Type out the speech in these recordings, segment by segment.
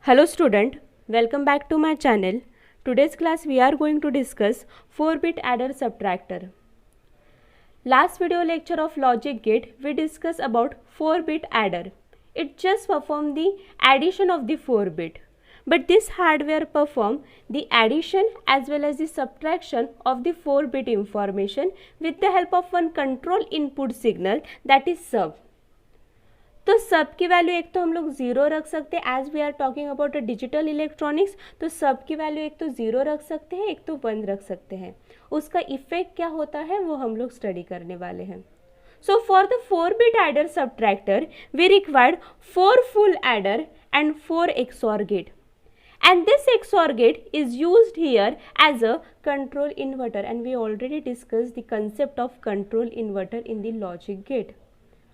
Hello student, welcome back to my channel. Today's class we are going to discuss 4-bit adder subtractor. Last video lecture of logic gate we discussed about 4-bit adder. It just performed the addition of the 4-bit. But this hardware perform the addition as well as the subtraction of the 4-bit information with the help of one control input signal that is sub. तो सब की value एक तो हम लोग zero रख सकते हैं as we are talking about a digital electronics. तो सब की वैल्यू एक तो ज़ीरो रख सकते हैं, एक तो वन रख सकते हैं. उसका इफेक्ट क्या होता है वो हम लोग स्टडी करने वाले हैं. So for the 4-bit adder subtractor we required 4 full adder and 4 XOR gate. And this XOR gate is used here as a control inverter, and we already discussed the concept of control inverter in the logic gate.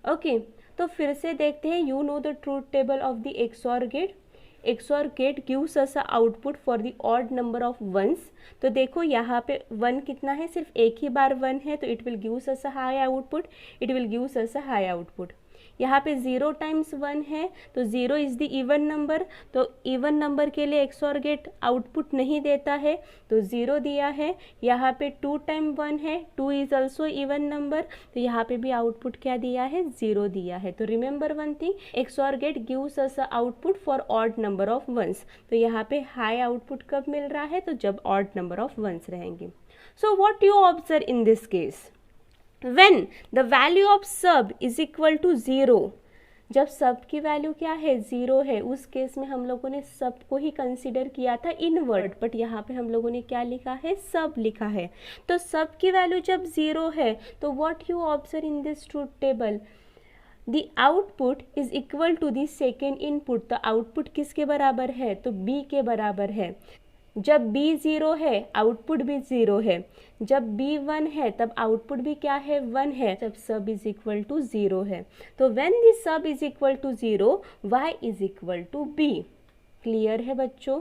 Okay. तो फिर से देखते हैं. You know the truth table of the XOR gate. XOR gate gives us a output for the odd number of ones. तो देखो यहाँ पे one कितना है, सिर्फ एक ही बार वन है, तो it will gives us a high output. It will gives us a high output. यहाँ पे 0 टाइम्स 1 है तो 0 इज़ द इवन नंबर. तो इवन नंबर के लिए एक्सऑर गेट आउटपुट नहीं देता है तो 0 दिया है. यहाँ पे 2 टाइम 1 है, 2 इज़ ऑल्सो इवन नंबर, तो यहाँ पे भी आउटपुट क्या दिया है, 0 दिया है. तो remember one thing, XOR gate gives us output for odd number of ones. तो यहाँ पे हाई आउटपुट कब मिल रहा है, तो जब ऑड नंबर ऑफ वंस रहेंगे. So what you observe in this case, when the value of sub is equal to 0, जब सब की वैल्यू क्या है, 0 है, उस केस में हम लोगों ने सब को ही कंसीडर किया था इनवर्ट, बट यहाँ पे हम लोगों ने क्या लिखा है, सब लिखा है. तो सब की वैल्यू जब 0 है तो what you observe in this truth table, the output is equal to the second input. तो आउटपुट किसके बराबर है, तो b के बराबर है. जब b 0 है आउटपुट भी 0 है. जब b 1 है तब आउटपुट भी क्या है, 1 है. जब सब इज इक्वल टू 0 है. तो when the sub is equal to 0 y is equal to b. Clear है बच्चों.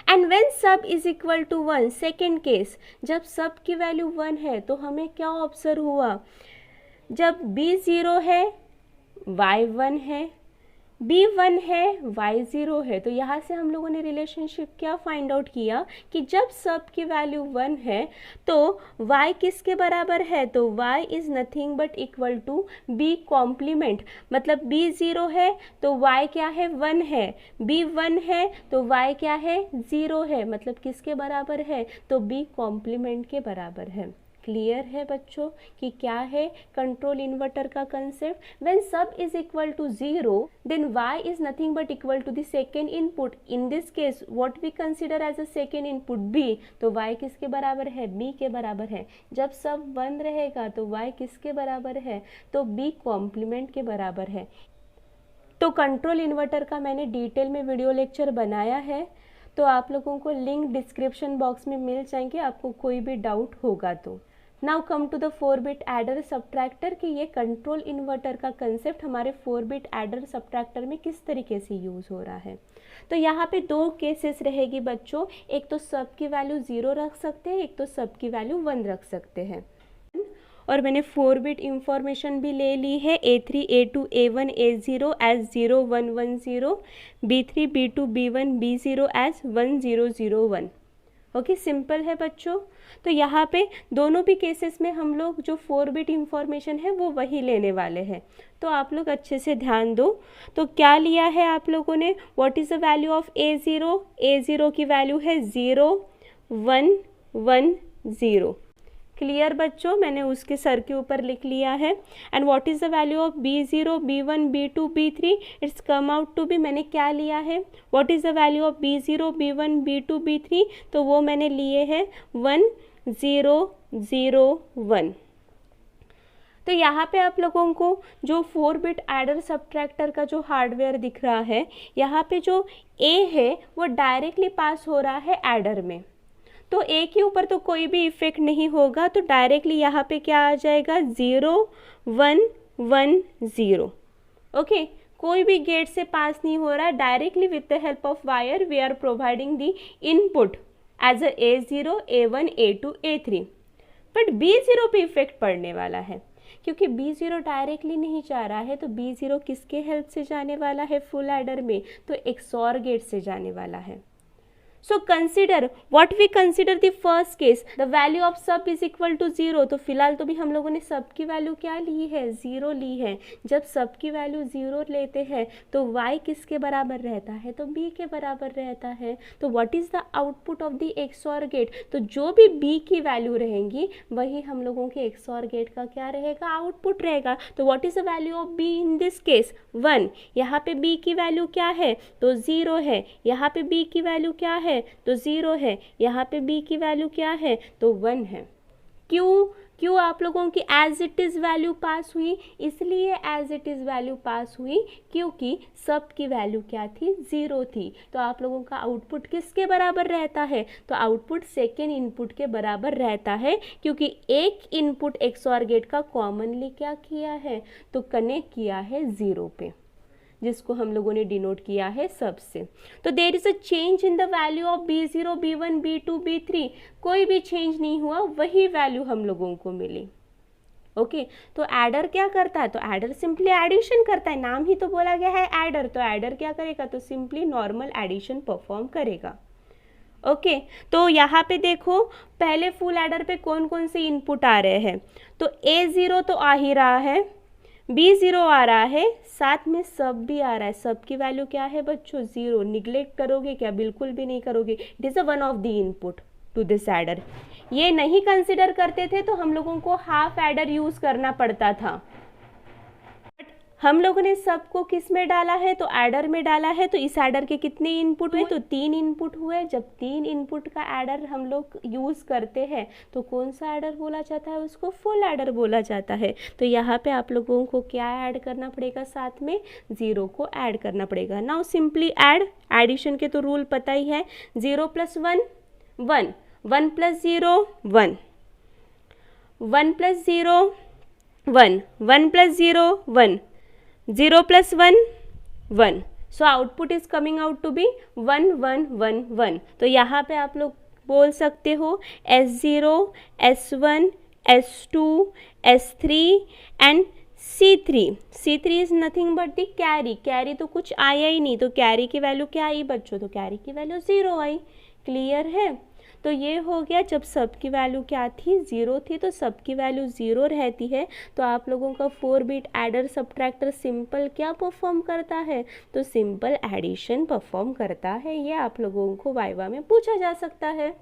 And when sub is equal to 1, second case, जब सब की वैल्यू 1 है तो हमें क्या ऑब्जर्व हुआ, जब b 0 है y 1 है, b 1 है y 0 है. तो यहाँ से हम लोगों ने रिलेशनशिप क्या फाइंड आउट किया कि जब सब की वैल्यू 1 है तो y किसके बराबर है, तो y is nothing but equal to b complement. मतलब b 0 है तो y क्या है, 1 है. b 1 है तो y क्या है, 0 है. मतलब किसके बराबर है, तो b कॉम्प्लीमेंट के बराबर है. क्लियर है बच्चों कि क्या है कंट्रोल इन्वर्टर का concept. When sub is equal to 0 then y is nothing but equal to the second input. In this case what we consider as a second input b. तो y किसके बराबर है, b के बराबर है. जब सब 1 रहेगा तो y किसके बराबर है, तो b कॉम्प्लीमेंट के बराबर है. तो कंट्रोल इन्वर्टर का मैंने डिटेल में वीडियो लेक्चर बनाया है, तो आप लोगों को लिंक डिस्क्रिप्शन बॉक्स में मिल जाएंगे आपको कोई भी डाउट होगा तो. Now come to the 4-bit adder subtractor कि ये कंट्रोल इन्वर्टर का कंसेप्ट हमारे 4-bit एडर सब्ट्रैक्टर में किस तरीके से यूज़ हो रहा है. तो यहाँ पे 2 केसेस रहेगी बच्चों. एक तो सब की वैल्यू 0 रख सकते हैं, एक तो सब की वैल्यू 1 रख सकते हैं. और मैंने 4-bit इंफॉर्मेशन भी ले ली है, A3 A2 A1 A0 as 0 1 1 0, B3 B2 B1 B0 as 1 0 0 1. Okay, simple है बच्चों. तो यहाँ पे दोनों भी केसेस में हम लोग जो 4-bit इंफॉर्मेशन है वो वही लेने वाले हैं. तो आप लोग अच्छे से ध्यान दो. तो क्या लिया है आप लोगों ने, what is the value of A0. A0 की वैल्यू है 0 1 1 0. क्लियर बच्चों, मैंने उसके सर के ऊपर लिख लिया है. And what is the value of B0 B1 B2 B3, it's come out to be, मैंने क्या लिया है, what is the value of B0 B1 B2 B3, तो वो मैंने लिए हैं 1 0 0 1. तो यहाँ पे आप लोगों को जो 4-bit एडर सब्ट्रैक्टर का जो हार्डवेयर दिख रहा है, यहाँ पे जो A है वो डायरेक्टली पास हो रहा है एडर में. तो A के ऊपर तो कोई भी इफेक्ट नहीं होगा, तो डायरेक्टली यहाँ पे क्या आ जाएगा, 0 1 1 0. ओके, कोई भी गेट से पास नहीं हो रहा है. Directly with the help of wire we are providing the input as a A0 A1 A2 A3. But B0 पे इफेक्ट पड़ने वाला है. क्योंकि B0 डायरेक्टली नहीं जा रहा है, तो B0 किसके हेल्प से जाने वाला है फुल एडर में, तो XOR गेट से जाने वाला है। So consider what we consider the first case, the value of sub is equal to 0। तो फिलहाल तो भी हम लोगों ने सब की वैल्यू क्या ली है, 0 ली है। जब सब की वैल्यू 0 लेते हैं तो y किसके बराबर रहता है, तो b के बराबर रहता है। तो what is the output of the XOR gate, तो जो भी b की वैल्यू रहेंगी वही हम लोगों के XOR गेट का क्या रहेगा, आउटपुट रहेगा। तो what is the value of b in this case, 1। यहाँ पे b की वैल्यू क्या है, तो 0 है। यहाँ पे b की वैल्यू क्या है, तो 0 है। यहाँ पे b की वैल्यू क्या है, तो 1 है। क्यों आप लोगों की as it is value pass हुई, इसलिए as it is value pass हुई क्योंकि सब की वैल्यू क्या थी, 0 थी। तो आप लोगों का आउटपुट किसके बराबर रहता है, तो आउटपुट सेकेंड इनपुट के बराबर रहता है, क्योंकि एक इनपुट XOR गेट का कॉमनली क्या किया है, तो कनेक्ट किया है 0 पे, जिसको हम लोगों ने डिनोट किया है सब से। तो there is a change in the value of B0, B1, B2, B3, कोई भी चेंज नहीं हुआ, वही वैल्यू हम लोगों को मिली। ओके तो एडर क्या करता है, तो एडर सिंपली एडिशन करता है, नाम ही तो बोला गया है एडर। तो एडर क्या करेगा, तो सिंपली नॉर्मल एडिशन परफॉर्म करेगा। ओके तो यहाँ पे देखो पहले फुल एडर पे कौन कौन से इनपुट आ रहे हैं, तो A0 तो आ ही रहा है, B0 आ रहा है, साथ में सब भी आ रहा है। सब की वैल्यू क्या है बच्चों, 0। निग्लेक्ट करोगे क्या, बिल्कुल भी नहीं करोगे। It is a one of the input to this adder. ये नहीं कंसिडर करते थे तो हम लोगों को हाफ एडर यूज करना पड़ता था, हम लोगों ने सबको किस में डाला है, तो एडर में डाला है। तो इस एडर के कितने इनपुट हुए, तो 3 इनपुट हुए। जब 3 इनपुट का एडर हम लोग यूज़ करते हैं तो कौन सा एडर बोला जाता है, उसको फुल एडर बोला जाता है। तो यहाँ पे आप लोगों को क्या ऐड करना पड़ेगा, साथ में 0 को ऐड करना पड़ेगा। नाउ सिंपली एडिशन के तो रूल पता ही है, 0 + 1 1, 1 + 0 1, 1 + 0 1, 1 + 0 1, 0 + 1 1। So output is coming out to be 1 1 1 1। तो यहाँ पे आप लोग बोल सकते हो S0, S1, S2, S3 and C3। C3 is nothing but the carry. Carry तो कुछ आया ही नहीं, तो कैरी की वैल्यू क्या आई बच्चों, तो कैरी की वैल्यू 0 आई। क्लियर है। तो ये हो गया, जब सब की वैल्यू क्या थी, 0 थी, तो सब की वैल्यू 0 रहती है। तो आप लोगों का 4 बिट एडर सब्ट्रैक्टर सिंपल क्या परफॉर्म करता है, तो सिंपल एडिशन परफॉर्म करता है। ये आप लोगों को वाइवा में पूछा जा सकता है।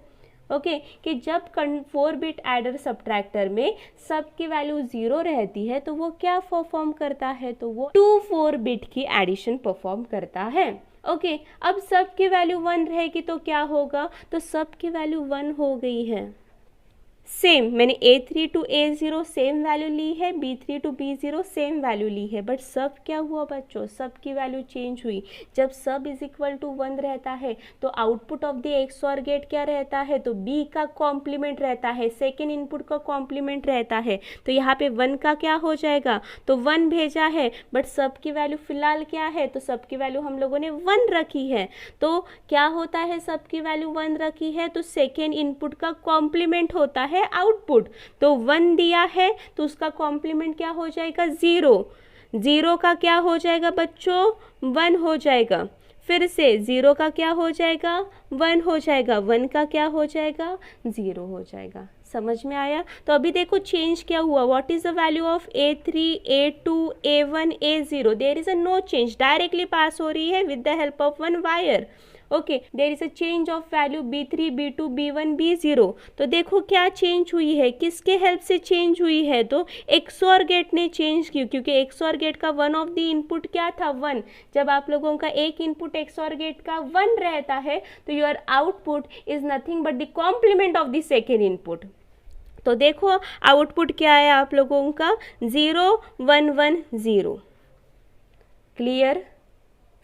ओके कि जब 4 बिट एडर सब्ट्रैक्टर में सब की वैल्यू 0 रहती है तो वो क्या परफॉर्म करता है, तो वो 2 4 बिट की एडिशन परफॉर्म करता है। ओके अब सब की वैल्यू 1 रहेगी तो क्या होगा, तो सब की वैल्यू 1 हो गई है। सेम मैंने A3 to A0 same value ली है, B3 to B0 same value ली है, बट सब क्या हुआ बच्चों, सब की वैल्यू चेंज हुई। जब सब इज इक्वल टू 1 रहता है तो output of the XOR gate क्या रहता है, तो B का कॉम्प्लीमेंट रहता है, सेकेंड इनपुट का कॉम्प्लीमेंट रहता है। तो यहाँ पे 1 का क्या हो जाएगा, तो 1 भेजा है, बट सब की वैल्यू फिलहाल क्या है, तो सब की वैल्यू हम लोगों ने 1 रखी है। तो क्या होता है, सब की वैल्यू 1 रखी है तो सेकेंड इनपुट का कॉम्प्लीमेंट होता है आउटपुट। तो 1 दिया है तो उसका कॉम्प्लीमेंट क्या हो जाएगा, 0। 0 का क्या हो जाएगा बच्चों, 1 हो जाएगा। फिर से 0 का क्या हो जाएगा, 1 हो जाएगा। 1 का क्या हो जाएगा, 0 हो जाएगा। समझ में आया। तो अभी देखो चेंज क्या हुआ, what is the value of A3, A2, A1, A0, there is a no change, directly pass हो रही है with the help of 1 wire. Okay there is a change of value B3, B2, B1, B0। तो देखो क्या change हुई है, किसके help से चेंज हुई है, तो XOR गेट ने चेंज की, क्योंकि XOR गेट का वन ऑफ द इनपुट क्या था, 1। जब आप लोगों का एक इनपुट XOR गेट का 1 रहता है तो your output is nothing but the complement of the second input. तो देखो आउटपुट क्या है आप लोगों का, 0 1 1 0। क्लियर।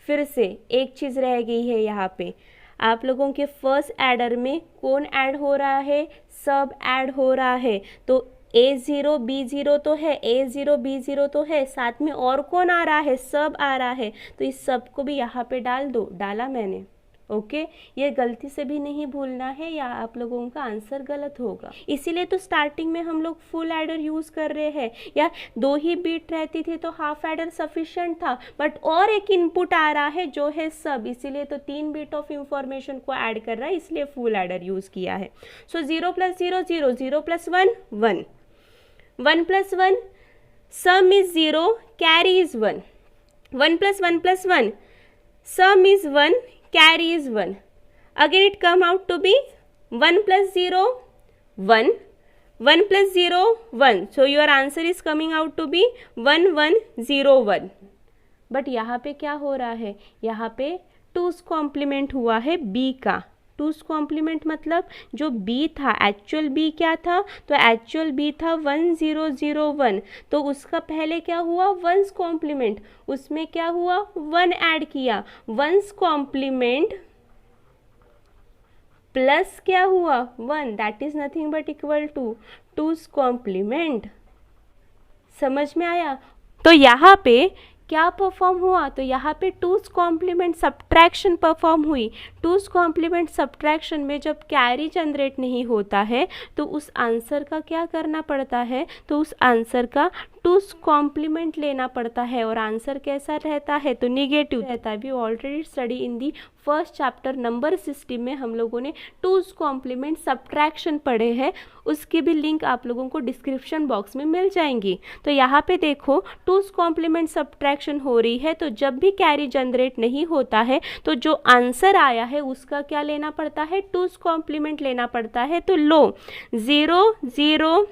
फिर से एक चीज़ रह गई है यहाँ पे, आप लोगों के फर्स्ट एडर में कौन ऐड हो रहा है, सब ऐड हो रहा है। तो A0 B0 तो है, A0 B0 तो है, साथ में और कौन आ रहा है, सब आ रहा है। तो इस सब को भी यहाँ पे डाल दो, डाला मैंने। ओके ये गलती से भी नहीं भूलना है या आप लोगों का आंसर गलत होगा। इसीलिए तो स्टार्टिंग में हम लोग फुल एडर यूज कर रहे हैं, या 2 ही बीट रहती थी तो हाफ एडर सफिशिएंट था, बट और एक इनपुट आ रहा है जो है सब, इसीलिए तो 3 बीट ऑफ इंफॉर्मेशन को ऐड कर रहा है, इसलिए फुल एडर यूज किया है। सो 0 + 0 0, 0 + 1 1, 1 + 1 sum is 0, carry is 1, 1 + 1 + 1 sum is 1, carry is 1. Again it come out to be 1 + 0 1, 1 + 0 1. So your answer is coming out to be 1 1 0 1. But यहाँ पे क्या हो रहा है, यहाँ पे 2's कॉम्प्लीमेंट हुआ है b का। 2's कॉम्प्लीमेंट मतलब जो b था, एक्चुअल b क्या था, तो एक्चुअल b था 1 0 0 1, तो उसका पहले क्या हुआ 1's कॉम्प्लीमेंट, उसमें क्या हुआ 1 ऐड किया, 1's कॉम्प्लीमेंट प्लस क्या हुआ 1, that is nothing but equal to 2's complement. समझ में आया? तो यहाँ पे क्या परफॉर्म हुआ, तो यहाँ पे 2's कॉम्प्लीमेंट सब्ट्रैक्शन परफॉर्म हुई। 2's कॉम्प्लीमेंट सब्ट्रैक्शन में जब कैरी जनरेट नहीं होता है तो उस आंसर का क्या करना पड़ता है, तो उस आंसर का 2's कॉम्प्लीमेंट लेना पड़ता है, और आंसर कैसा रहता है, तो निगेटिव रहता है। We already study in the first chapter number system में हम लोगों ने 2's कॉम्प्लीमेंट सब्ट्रैक्शन पढ़े हैं, उसकी भी लिंक आप लोगों को डिस्क्रिप्शन बॉक्स में मिल जाएंगी। तो यहाँ पे देखो 2's कॉम्प्लीमेंट सब्ट्रैक्शन हो रही है, तो जब भी कैरी जनरेट नहीं होता है तो जो आंसर आया है उसका क्या लेना पड़ता है, 2's कॉम्प्लीमेंट लेना पड़ता है। तो लो 0 0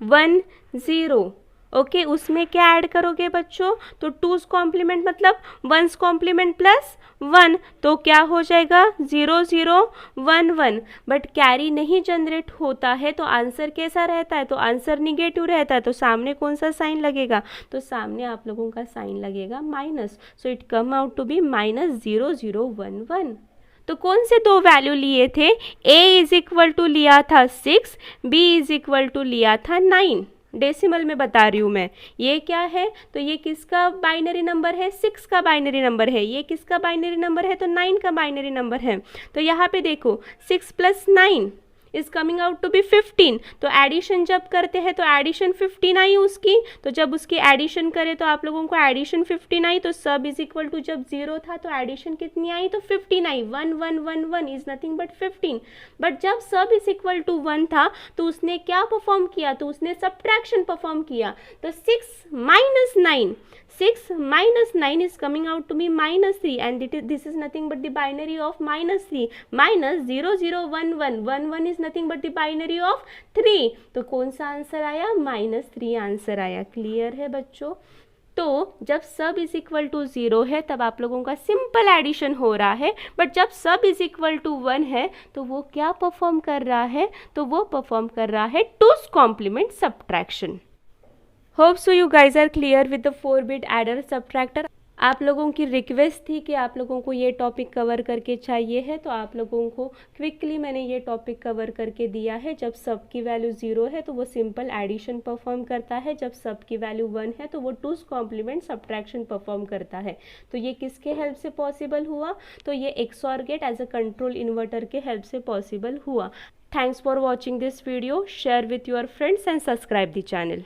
1 0, ओके उसमें क्या ऐड करोगे बच्चों, तो 2's कॉम्प्लीमेंट मतलब 1's कॉम्प्लीमेंट प्लस 1, तो क्या हो जाएगा 0 0 1 1। बट कैरी नहीं जनरेट होता है तो आंसर कैसा रहता है, तो आंसर निगेटिव रहता है। तो सामने कौन सा साइन लगेगा, तो सामने आप लोगों का साइन लगेगा minus. So it come out to be -0 0 1 1। तो कौन से 2 वैल्यू लिए थे, a = लिया था 6, b = लिया था 9। डेसिमल में बता रही हूँ मैं। ये क्या है, तो ये किसका बाइनरी नंबर है, 6 का बाइनरी नंबर है। ये किसका बाइनरी नंबर है, तो 9 का बाइनरी नंबर है। तो यहाँ पे देखो 6 + 9 is coming out to be 15। तो एडिशन जब करते हैं तो एडिशन 15 आई उसकी, तो जब उसकी एडिशन करें तो आप लोगों को एडिशन 15 आई, तो सब = जब 0 था तो एडिशन कितनी आई, तो 15 आई। 1 1 1 1 इज नथिंग बट 15। बट जब सब = 1 था तो उसने क्या परफॉर्म किया, तो उसने सब्ट्रैक्शन परफॉर्म किया। तो 6 - 9, 6 - 9 is coming out to be -3, and this is nothing but the binary of -3, -0 0 1 1 1 1 is nothing but the binary of 3। तो कौन सा आंसर आया, -3 आंसर आया। क्लियर है बच्चों? तो जब सब = 0 है तब आप लोगों का सिंपल एडिशन हो रहा है, बट जब सब = 1 है तो वो क्या परफॉर्म कर रहा है, तो वो परफॉर्म कर रहा है 2's complement subtraction. Hope so you guys are clear with the 4-बिट एडर सब्ट्रैक्टर। आप लोगों की रिक्वेस्ट थी कि आप लोगों को ये टॉपिक कवर करके चाहिए है, तो आप लोगों को क्विकली मैंने ये टॉपिक कवर करके दिया है। जब सब की वैल्यू 0 है तो वो सिंपल एडिशन परफॉर्म करता है, जब सब की वैल्यू 1 है तो वो 2's कॉम्प्लीमेंट सब्ट्रैक्शन परफॉर्म करता है। तो ये किसके हेल्प से पॉसिबल हुआ, तो ये XOR gate as a control inverter के हेल्प से पॉसिबल हुआ। Thanks for watching this video, share with your friends and subscribe the channel.